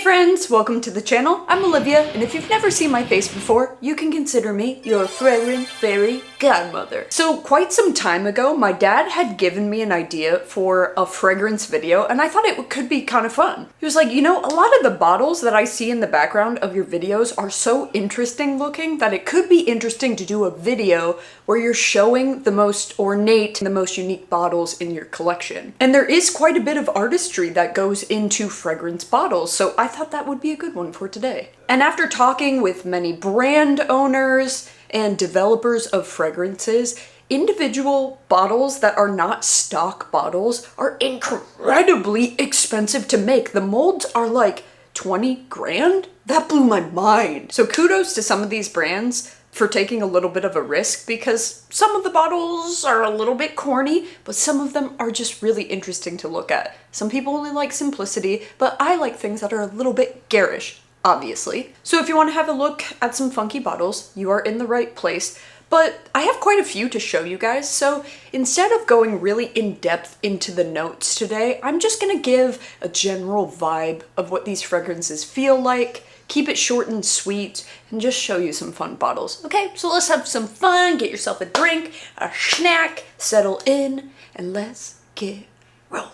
friends, welcome to the channel. I'm Olivia, and if you've never seen my face before, you can consider me your fragrant fairy godmother. So quite some time ago, my dad had given me an idea for a fragrance video, and I thought it could be kind of fun. He was like, you know, a lot of the bottles that I see in the background of your videos are so interesting looking that it could be interesting to do a video where you're showing the most ornate, the most unique bottles in your collection. And there is quite a bit of artistry that goes into fragrance bottles, so I thought that would be a good one for today. And after talking with many brand owners and developers of fragrances, individual bottles that are not stock bottles are incredibly expensive to make. The molds are like 20 grand? That blew my mind. So kudos to some of these brands for taking a little bit of a risk, because some of the bottles are a little bit corny, but some of them are just really interesting to look at. Some people only like simplicity, but I like things that are a little bit garish, obviously. So if you want to have a look at some funky bottles, you are in the right place. But I have quite a few to show you guys, so instead of going really in-depth into the notes today, I'm just gonna give a general vibe of what these fragrances feel like, keep it short and sweet, and just show you some fun bottles. Okay, so let's have some fun, get yourself a drink, a snack, settle in, and let's get rolling.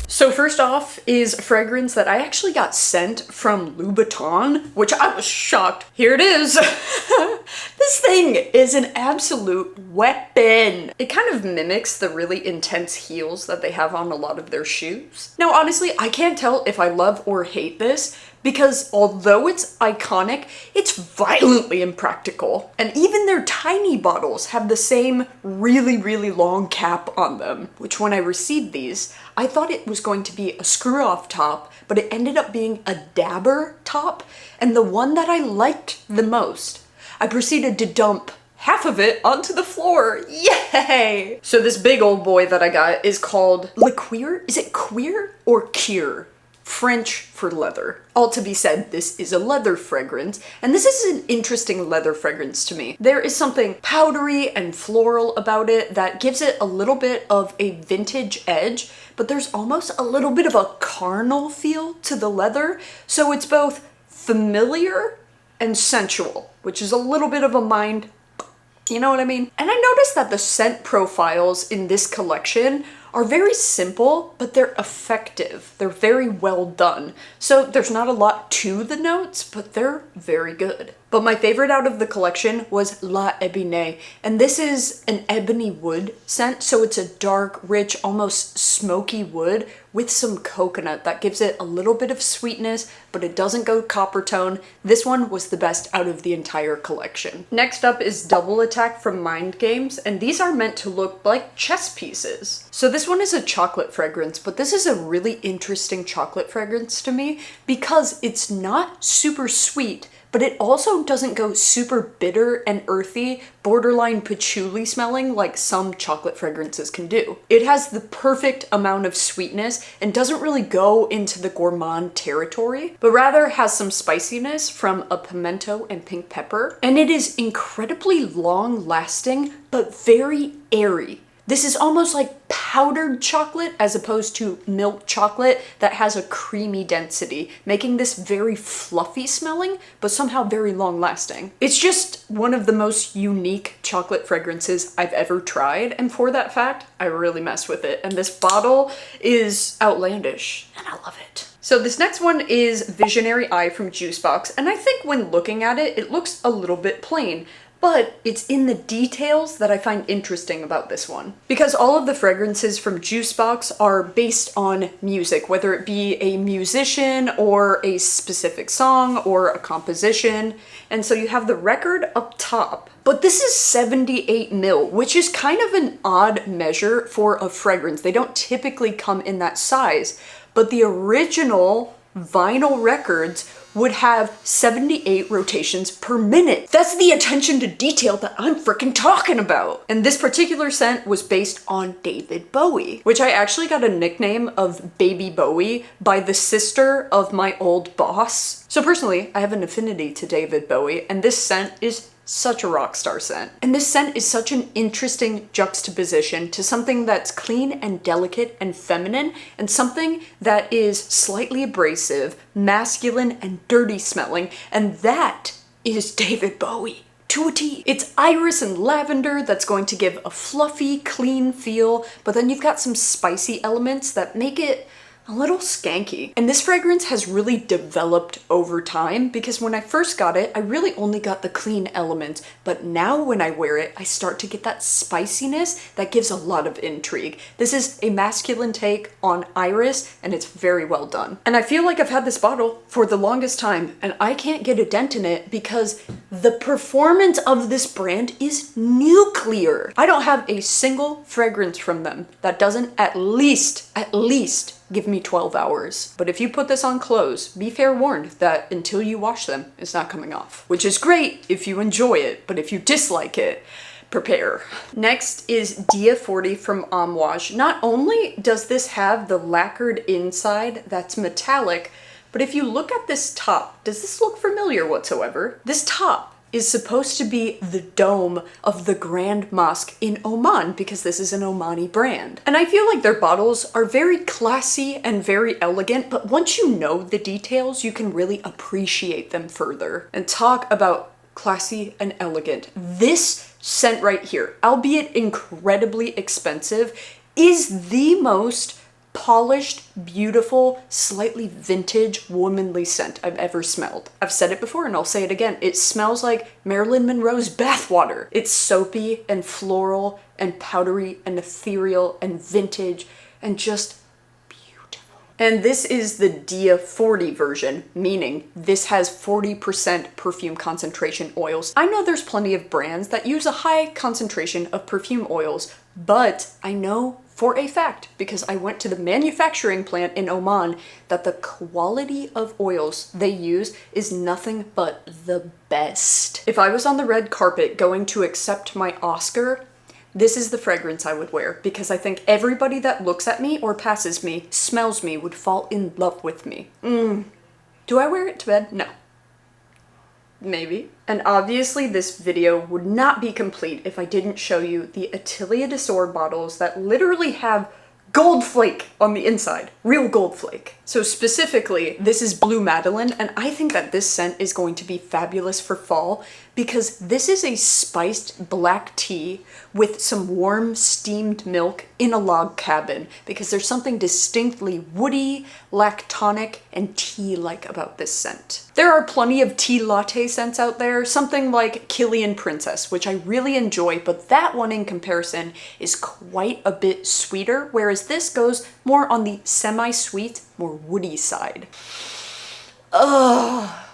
So first off is a fragrance that I actually got sent from Louboutin, which I was shocked. Here it is. This thing is an absolute weapon. It kind of mimics the really intense heels that they have on a lot of their shoes. Now, honestly, I can't tell if I love or hate this, because although it's iconic, it's violently impractical. And even their tiny bottles have the same really, really long cap on them, which when I received these, I thought it was going to be a screw-off top, but it ended up being a dabber top, and the one that I liked the most. I proceeded to dump half of it onto the floor. Yay! So this big old boy that I got is called Le Cuir? Is it Cuir or Cuir? French for leather. All to be said, this is a leather fragrance, and this is an interesting leather fragrance to me. There is something powdery and floral about it that gives it a little bit of a vintage edge, but there's almost a little bit of a carnal feel to the leather, so it's both familiar and sensual, which is a little bit of a mind, you know what I mean? And I noticed that the scent profiles in this collection are very simple, but they're effective. They're very well done. So there's not a lot to the notes, but they're very good. But my favorite out of the collection was La Ébène, and this is an ebony wood scent, so it's a dark, rich, almost smoky wood with some coconut that gives it a little bit of sweetness, but it doesn't go copper tone. This one was the best out of the entire collection. Next up is Double Attack from Mind Games, and these are meant to look like chess pieces. So this one is a chocolate fragrance, but this is a really interesting chocolate fragrance to me because it's not super sweet, but it also doesn't go super bitter and earthy, borderline patchouli smelling like some chocolate fragrances can do. It has the perfect amount of sweetness and doesn't really go into the gourmand territory, but rather has some spiciness from a pimento and pink pepper. And it is incredibly long lasting, but very airy. This is almost like powdered chocolate as opposed to milk chocolate that has a creamy density, making this very fluffy smelling, but somehow very long lasting. It's just one of the most unique chocolate fragrances I've ever tried, and for that fact, I really mess with it. And this bottle is outlandish, and I love it. So this next one is Visionary Eye from Jusbox, and I think when looking at it, it looks a little bit plain. But it's in the details that I find interesting about this one. Because all of the fragrances from Jusbox are based on music, whether it be a musician or a specific song or a composition. And so you have the record up top. But this is 78 mil, which is kind of an odd measure for a fragrance. They don't typically come in that size. But the original vinyl records would have 78 rotations per minute. That's the attention to detail that I'm freaking talking about. And this particular scent was based on David Bowie, which I actually got a nickname of Baby Bowie by the sister of my old boss. So personally, I have an affinity to David Bowie, and this scent is Such a rock star scent. And this scent is such an interesting juxtaposition to something that's clean and delicate and feminine, and something that is slightly abrasive, masculine, and dirty smelling, and that is David Bowie. To a T. It's iris and lavender that's going to give a fluffy, clean feel, but then you've got some spicy elements that make it a little skanky. And this fragrance has really developed over time, because when I first got it, I really only got the clean element, but now when I wear it, I start to get that spiciness that gives a lot of intrigue. This is a masculine take on iris, and it's very well done. And I feel like I've had this bottle for the longest time, and I can't get a dent in it because the performance of this brand is nuclear. I don't have a single fragrance from them that doesn't at least give me 12 hours. But if you put this on clothes, be fair warned that until you wash them, it's not coming off. Which is great if you enjoy it, but if you dislike it, prepare. Next is Dia 40 from Amouage. Not only does this have the lacquered inside that's metallic, but if you look at this top, does this look familiar whatsoever? This top is supposed to be the dome of the Grand Mosque in Oman, because this is an Omani brand. And I feel like their bottles are very classy and very elegant, but once you know the details, you can really appreciate them further. And talk about classy and elegant. This scent right here, albeit incredibly expensive, is the most polished, beautiful, slightly vintage, womanly scent I've ever smelled. I've said it before and I'll say it again. It smells like Marilyn Monroe's bathwater. It's soapy and floral and powdery and ethereal and vintage and just beautiful. And this is the Dia 40 version, meaning this has 40% perfume concentration oils. I know there's plenty of brands that use a high concentration of perfume oils, but I know for a fact, because I went to the manufacturing plant in Oman, that the quality of oils they use is nothing but the best. If I was on the red carpet going to accept my Oscar, this is the fragrance I would wear, because I think everybody that looks at me or passes me, smells me, would fall in love with me. Do I wear it to bed? No. Maybe. And obviously this video would not be complete if I didn't show you the Atelier bottles that literally have gold flake on the inside. Real gold flake. So specifically, this is Blue Madeleine, and I think that this scent is going to be fabulous for fall, because this is a spiced black tea with some warm steamed milk in a log cabin, because there's something distinctly woody, lactonic, and tea-like about this scent. There are plenty of tea latte scents out there, something like Killian Princess, which I really enjoy, but that one in comparison is quite a bit sweeter, whereas this goes more on the semi-sweet, more woody side. Ugh.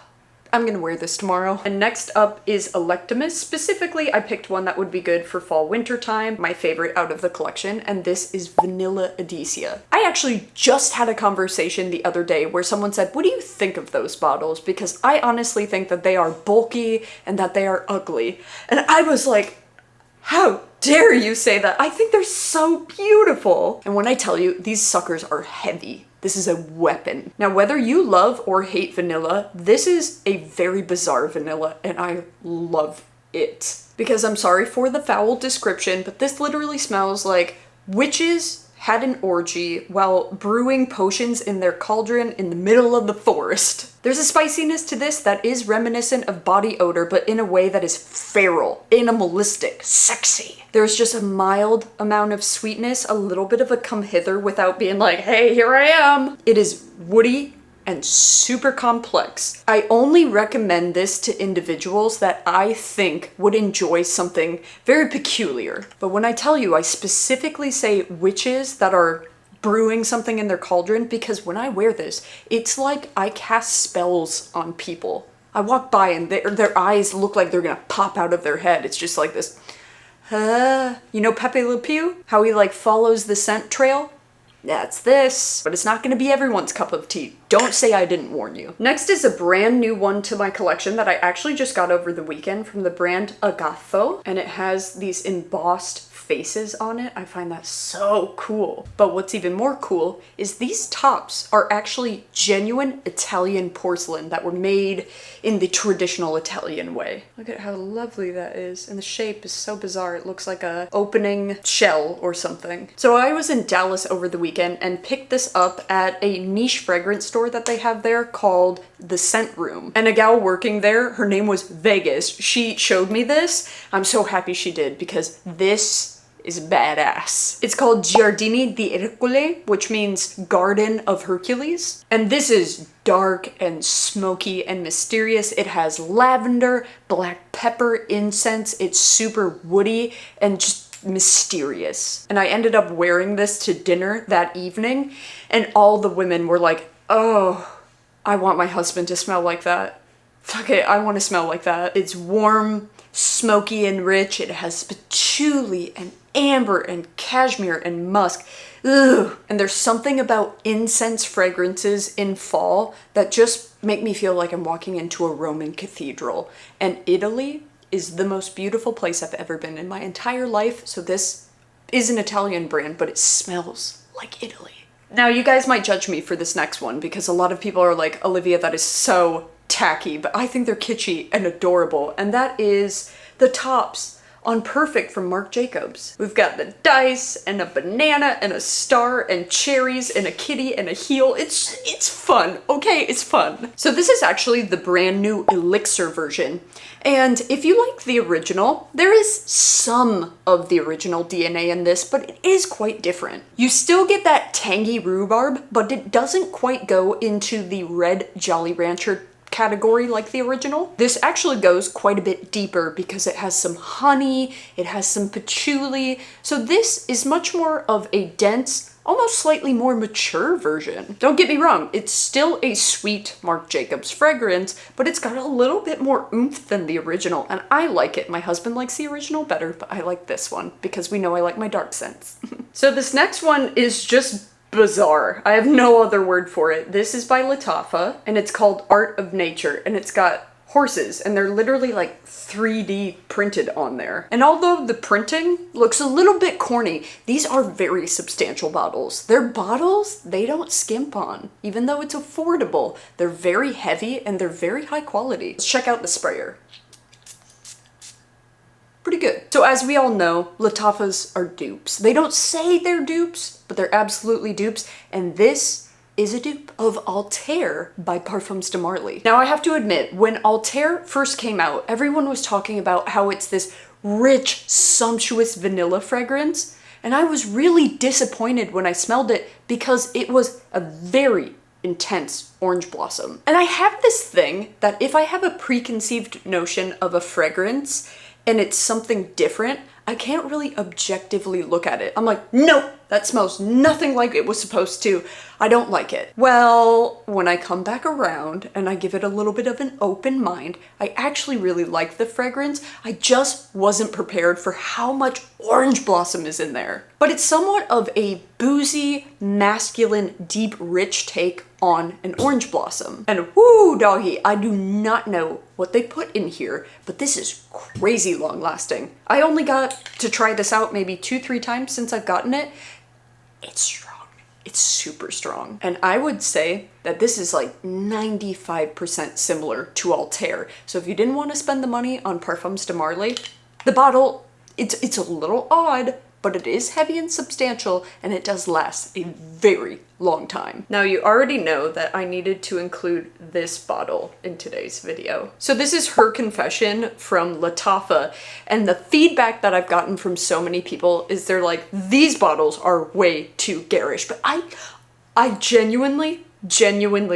I'm gonna wear this tomorrow. And next up is Electimuss. Specifically, I picked one that would be good for fall winter time, my favorite out of the collection, and this is Vanilla Edesia. I actually just had a conversation the other day where someone said, what do you think of those bottles? Because I honestly think that they are bulky and that they are ugly. And I was like, how dare you say that? I think they're so beautiful. And when I tell you, these suckers are heavy. This is a weapon. Now, whether you love or hate vanilla, this is a very bizarre vanilla, and I love it. Because I'm sorry for the foul description, but this literally smells like witches had an orgy while brewing potions in their cauldron in the middle of the forest. There's a spiciness to this that is reminiscent of body odor, but in a way that is feral, animalistic, sexy. There's just a mild amount of sweetness, a little bit of a come hither without being like, hey, here I am. It is woody and super complex. I only recommend this to individuals that I think would enjoy something very peculiar. But when I tell you, I specifically say witches that are brewing something in their cauldron, because when I wear this, it's like I cast spells on people. I walk by and their eyes look like they're gonna pop out of their head. It's just like this, you know Pepe Le Pew? How he like follows the scent trail? That's this. But it's not gonna be everyone's cup of tea. Don't say I didn't warn you. Next is a brand new one to my collection that I actually just got over the weekend from the brand Agatho. And it has these embossed faces on it. I find that so cool. But what's even more cool is these tops are actually genuine Italian porcelain that were made in the traditional Italian way. Look at how lovely that is. And the shape is so bizarre. It looks like a opening shell or something. So I was in Dallas over the weekend and picked this up at a niche fragrance store that they have there called The Scent Room. And a gal working there, her name was Vegas. She showed me this. I'm so happy she did because this is badass. It's called Giardinodiercole, which means Garden of Hercules. And this is dark and smoky and mysterious. It has lavender, black pepper, incense. It's super woody and just mysterious. And I ended up wearing this to dinner that evening, and all the women were like, oh, I want my husband to smell like that. Fuck it, I want to smell like that. It's warm, smoky and rich. It has patchouli and amber and cashmere and musk. Ugh. And there's something about incense fragrances in fall that just make me feel like I'm walking into a Roman cathedral. And Italy is the most beautiful place I've ever been in my entire life. So this is an Italian brand, but it smells like Italy. Now you guys might judge me for this next one because a lot of people are like, Olivia, that is so tacky, but I think they're kitschy and adorable. And that is the tops on Perfect from Marc Jacobs. We've got the dice and a banana and a star and cherries and a kitty and a heel. It's fun, okay? It's fun. So this is actually the brand new Elixir version. And if you like the original, there is some of the original DNA in this, but it is quite different. You still get that tangy rhubarb, but it doesn't quite go into the red Jolly Rancher category like the original. This actually goes quite a bit deeper because it has some honey, it has some patchouli. So this is much more of a dense, almost slightly more mature version. Don't get me wrong, it's still a sweet Marc Jacobs fragrance, but it's got a little bit more oomph than the original, and I like it. My husband likes the original better, but I like this one because we know I like my dark scents. So this next one is just bizarre. I have no other word for it. This is by Lattafa, and it's called Art of Nature, and it's got horses, and they're literally like 3D printed on there. And although the printing looks a little bit corny, these are very substantial bottles. They're bottles they don't skimp on, even though it's affordable. They're very heavy and they're very high quality. Let's check out the sprayer. Pretty good. So as we all know, Lattafas are dupes. They don't say they're dupes, but they're absolutely dupes, and this is a dupe of Altair by Parfums de Marly. Now I have to admit, when Altair first came out, everyone was talking about how it's this rich, sumptuous vanilla fragrance, and I was really disappointed when I smelled it because it was a very intense orange blossom. And I have this thing that if I have a preconceived notion of a fragrance and it's something different, I can't really objectively look at it. I'm like, nope, that smells nothing like it was supposed to. I don't like it. Well, when I come back around and I give it a little bit of an open mind, I actually really like the fragrance. I just wasn't prepared for how much orange blossom is in there. But it's somewhat of a boozy, masculine, deep, rich take on an orange blossom. And whoo, doggy, I do not know what they put in here, but this is crazy long lasting. I only got to try this out maybe 2-3 times since I've gotten it. It's strong. It's super strong. And I would say that this is like 95% similar to Altair. So if you didn't want to spend the money on Parfums de Marly, the bottle, it's a little odd, but it is heavy and substantial, and it does last a very long time. Now you already know that I needed to include this bottle in today's video. So this is her confession from Lattafa, and the feedback that I've gotten from so many people is they're like, these bottles are way too garish, but I genuinely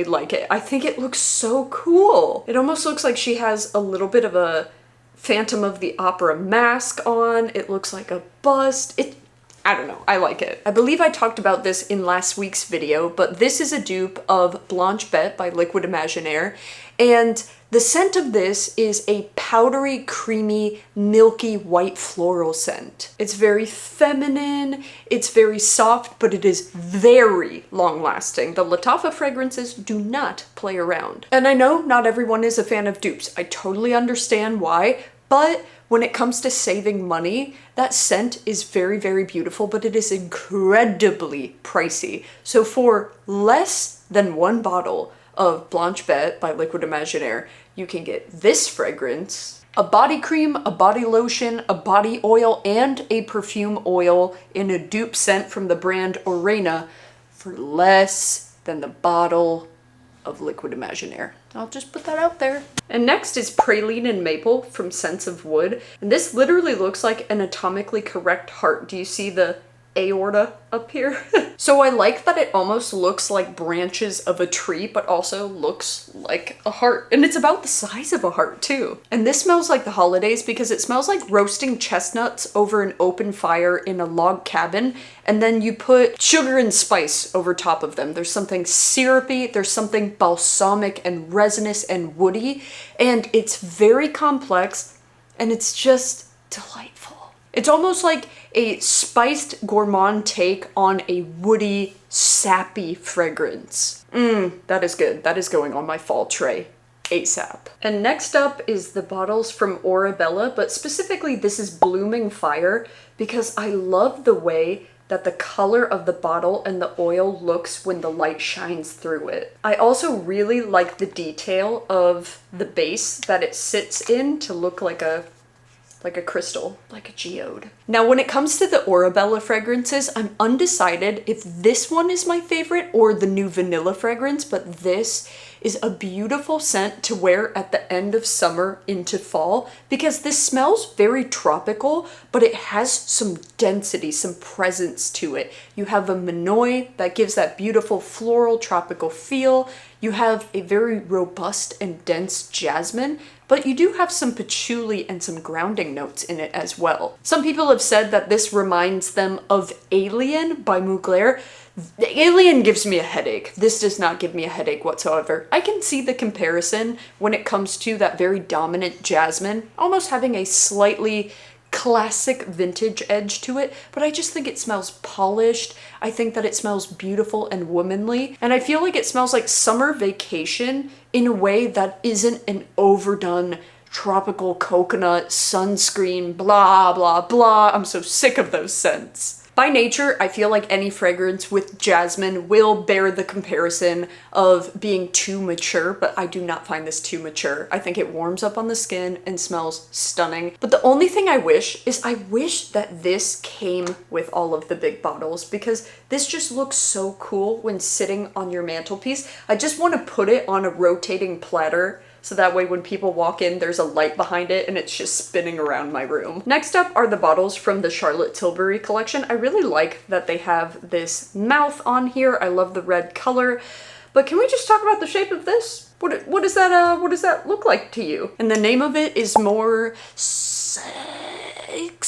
like it. I think it looks so cool. It almost looks like she has a little bit of a Phantom of the Opera mask on. It looks like a bust. I don't know, I like it. I believe I talked about this in last week's video, but this is a dupe of Blanche Bête by Liquid Imaginaire, and the scent of this is a powdery, creamy, milky white floral scent. It's very feminine, it's very soft, but it is very long lasting. The Lattafa fragrances do not play around. And I know not everyone is a fan of dupes. I totally understand why, But when it comes to saving money, that scent is very, very beautiful, but it is incredibly pricey. So for less than one bottle of Blanche Bête by Liquid Imaginaire, you can get this fragrance, a body cream, a body lotion, a body oil, and a perfume oil in a dupe scent from the brand Orena for less than the bottle of Liquid Imaginaire. I'll just put that out there. And next is Praline and Maple from Scents of Wood. And this literally looks like an anatomically correct heart. Do you see the aorta up here? So I like that it almost looks like branches of a tree, but also looks like a heart. And it's about the size of a heart too. And this smells like the holidays because it smells like roasting chestnuts over an open fire in a log cabin. And then you put sugar and spice over top of them. There's something syrupy, there's something balsamic and resinous and woody. And it's very complex and it's just delightful. It's almost like a spiced gourmand take on a woody, sappy fragrance. That is good. That is going on my fall tray ASAP. And next up is the bottles from Orebella, but specifically this is Blooming Fire because I love the way that the color of the bottle and the oil looks when the light shines through it. I also really like the detail of the base that it sits in to look like a crystal, like a geode. Now, when it comes to the Orebella fragrances, I'm undecided if this one is my favorite or the new vanilla fragrance, but this is a beautiful scent to wear at the end of summer into fall because this smells very tropical, but it has some density, some presence to it. You have a Manoi that gives that beautiful floral tropical feel. You have a very robust and dense jasmine, but you do have some patchouli and some grounding notes in it as well. Some people have said that this reminds them of Alien by Mugler. Alien gives me a headache. This does not give me a headache whatsoever. I can see the comparison when it comes to that very dominant jasmine, almost having a slightly classic vintage edge to it, but I just think it smells polished. I think that it smells beautiful and womanly, and I feel like it smells like summer vacation in a way that isn't an overdone tropical coconut sunscreen blah blah blah. I'm so sick of those scents. By nature, I feel like any fragrance with jasmine will bear the comparison of being too mature, but I do not find this too mature. I think it warms up on the skin and smells stunning. But the only thing I wish that this came with all of the big bottles because this just looks so cool when sitting on your mantelpiece. I just want to put it on a rotating platter so that way when people walk in, there's a light behind it and it's just spinning around my room. Next up are the bottles from the Charlotte Tilbury collection. I really like that they have this mouth on here. I love the red color. But can we just talk about the shape of this? What does that look like to you? And the name of it is more sex,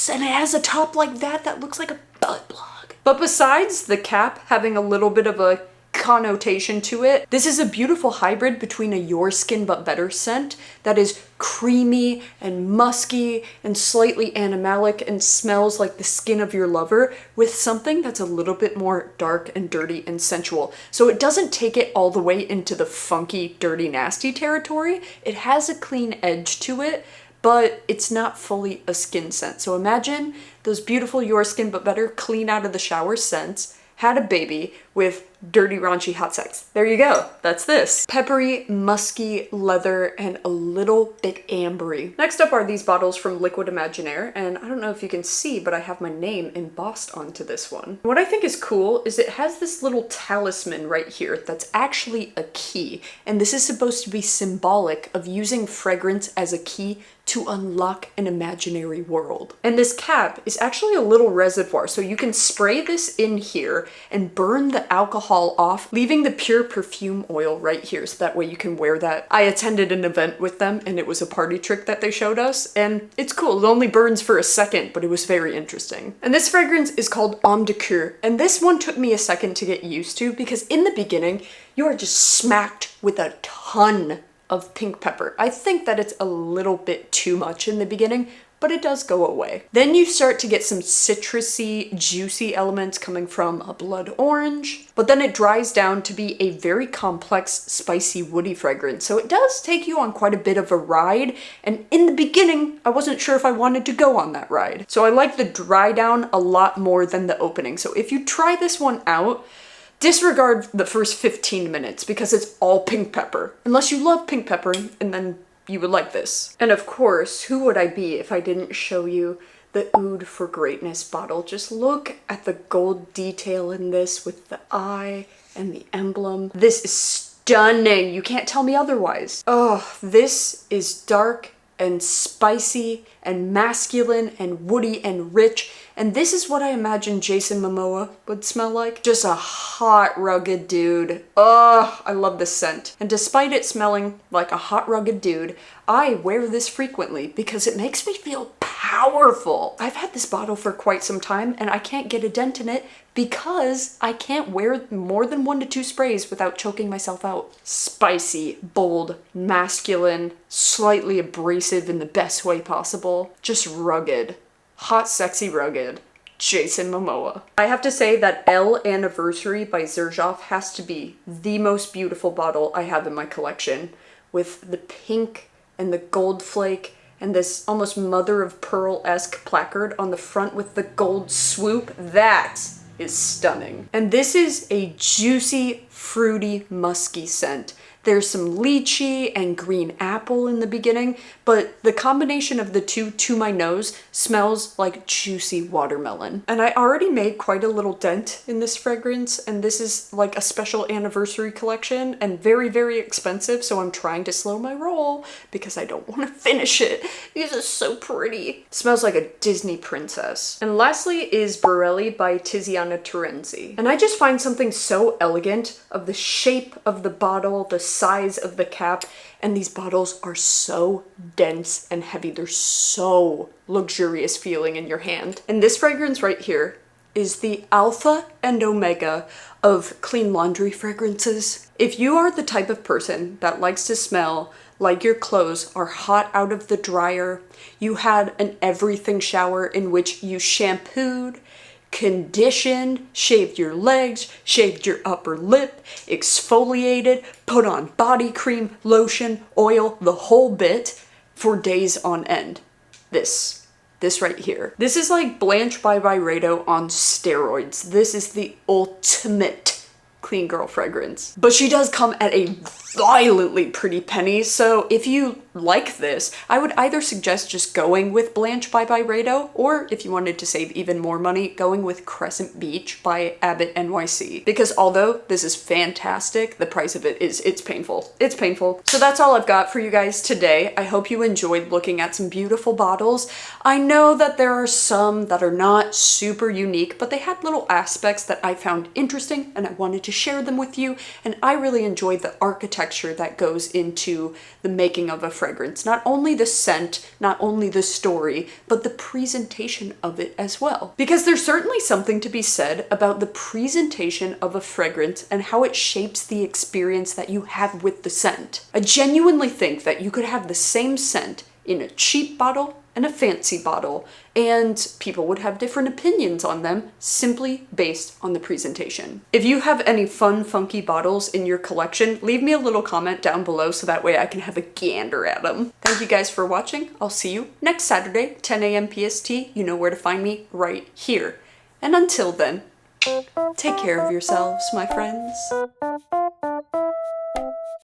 and it has a top like that looks like a butt plug. But besides the cap having a little bit of a connotation to it, this is a beautiful hybrid between a Your Skin But Better scent that is creamy and musky and slightly animalic and smells like the skin of your lover with something that's a little bit more dark and dirty and sensual. So it doesn't take it all the way into the funky, dirty, nasty territory. It has a clean edge to it, but it's not fully a skin scent. So imagine those beautiful Your Skin But Better clean out of the shower scents had a baby with dirty, raunchy hot sex. There you go. That's this. Peppery, musky leather, and a little bit ambery. Next up are these bottles from Liquid Imaginaire, and I don't know if you can see, but I have my name embossed onto this one. What I think is cool is it has this little talisman right here that's actually a key, and this is supposed to be symbolic of using fragrance as a key to unlock an imaginary world. And this cap is actually a little reservoir, so you can spray this in here and burn the alcohol off, leaving the pure perfume oil right here, so that way you can wear that. I attended an event with them and it was a party trick that they showed us, and it's cool. It only burns for a second, but it was very interesting. And this fragrance is called Homme de Coeur, and this one took me a second to get used to because in the beginning, you are just smacked with a ton of pink pepper. I think that it's a little bit too much in the beginning, but it does go away. Then you start to get some citrusy, juicy elements coming from a blood orange, but then it dries down to be a very complex, spicy, woody fragrance. So it does take you on quite a bit of a ride, and in the beginning, I wasn't sure if I wanted to go on that ride. So I like the dry down a lot more than the opening. So if you try this one out, disregard the first 15 minutes because it's all pink pepper. Unless you love pink pepper, and then you would like this. And of course, who would I be if I didn't show you the Oud For Greatness bottle? Just look at the gold detail in this with the eye and the emblem. This is stunning. You can't tell me otherwise. Oh, this is dark and spicy and masculine and woody and rich. And this is what I imagine Jason Momoa would smell like. Just a hot, rugged dude. Oh, I love this scent. And despite it smelling like a hot, rugged dude, I wear this frequently because it makes me feel powerful. I've had this bottle for quite some time and I can't get a dent in it because I can't wear more than 1 to 2 sprays without choking myself out. Spicy, bold, masculine, slightly abrasive in the best way possible. Just rugged. Hot, sexy, rugged. Jason Momoa. I have to say that Elle Anniversary by Xerjoff has to be the most beautiful bottle I have in my collection, with the pink and the gold flake and this almost mother of pearl-esque placard on the front with the gold swoop. That is stunning. And this is a juicy, fruity, musky scent. There's some lychee and green apple in the beginning, but the combination of the two to my nose smells like juicy watermelon. And I already made quite a little dent in this fragrance, and this is like a special anniversary collection and very, very expensive, so I'm trying to slow my roll because I don't want to finish it. These are so pretty. Smells like a Disney princess. And lastly is Borelli by Tiziana Terenzi. And I just find something so elegant of the shape of the bottle, the size of the cap, and these bottles are so dense and heavy. They're so luxurious feeling in your hand. And this fragrance right here is the alpha and omega of clean laundry fragrances. If you are the type of person that likes to smell like your clothes are hot out of the dryer, you had an everything shower in which you shampooed, conditioned, shaved your legs, shaved your upper lip, exfoliated, put on body cream, lotion, oil, the whole bit for days on end. This right here. This is like Blanche by Byredo on steroids. This is the ultimate clean girl fragrance. But she does come at a violently pretty penny, so if you like this, I would either suggest just going with Blanche by Byredo, or if you wanted to save even more money, going with Crescent Beach by Abbott NYC. Because although this is fantastic, the price of it is, it's painful. It's painful. So that's all I've got for you guys today. I hope you enjoyed looking at some beautiful bottles. I know that there are some that are not super unique, but they had little aspects that I found interesting and I wanted to share them with you, and I really enjoyed the architecture that goes into the making of a fragrance. Not only the scent, not only the story, but the presentation of it as well. Because there's certainly something to be said about the presentation of a fragrance and how it shapes the experience that you have with the scent. I genuinely think that you could have the same scent in a cheap bottle and a fancy bottle, and people would have different opinions on them simply based on the presentation. If you have any fun, funky bottles in your collection, leave me a little comment down below so that way I can have a gander at them. Thank you guys for watching. I'll see you next Saturday, 10 a.m. PST. You know where to find me right here. And until then, take care of yourselves, my friends.